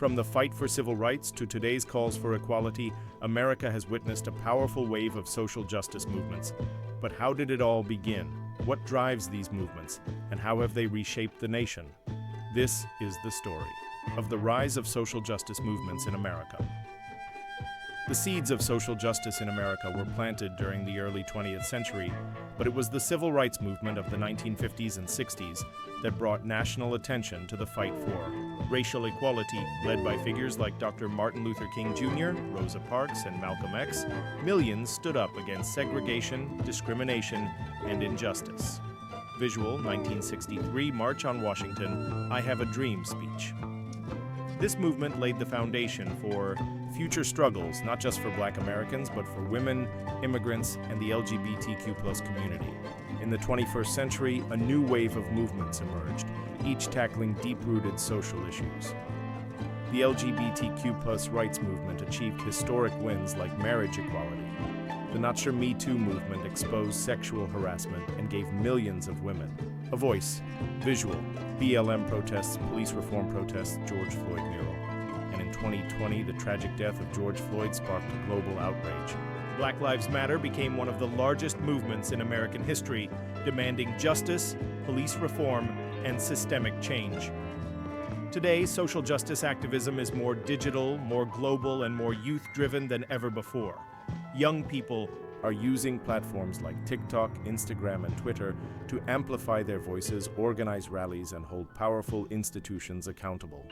From the fight for civil rights to today's calls for equality, America has witnessed a powerful wave of social justice movements. But how did it all begin? What drives these movements, and how have they reshaped the nation? This is the story of the rise of social justice movements in America. The seeds of social justice in America were planted during the early 20th century, but it was the civil rights movement of the 1950s and 60s that brought national attention to the fight for racial equality. Led by figures like Dr. Martin Luther King Jr., Rosa Parks, and Malcolm X, millions stood up against segregation, discrimination, and injustice. Visual 1963 March on Washington, I Have a Dream speech. This movement laid the foundation for future struggles, not just for Black Americans, but for women, immigrants, and the LGBTQ+ community. In the 21st century, a new wave of movements emerged, each tackling deep-rooted social issues. The LGBTQ+ rights movement achieved historic wins like marriage equality. The MeToo movement exposed sexual harassment and gave millions of women a voice. Visual, BLM protests, police reform protests, George Floyd mural. And in 2020, the tragic death of George Floyd sparked global outrage. Black Lives Matter became one of the largest movements in American history, demanding justice, police reform, and systemic change. Today, social justice activism is more digital, more global, and more youth-driven than ever before. Young people are using platforms like TikTok, Instagram, and Twitter to amplify their voices, organize rallies, and hold powerful institutions accountable.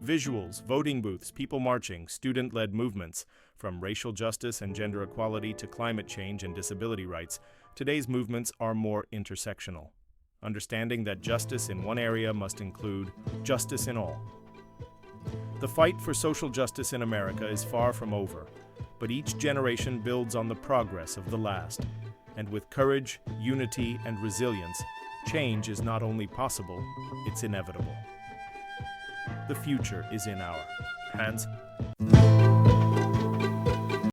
Visuals, voting booths, people marching, student-led movements, from racial justice and gender equality to climate change and disability rights, today's movements are more intersectional, understanding that justice in one area must include justice in all. The fight for social justice in America is far from over, but each generation builds on the progress of the last. And with courage, unity, and resilience, change is not only possible, it's inevitable. The future is in our hands.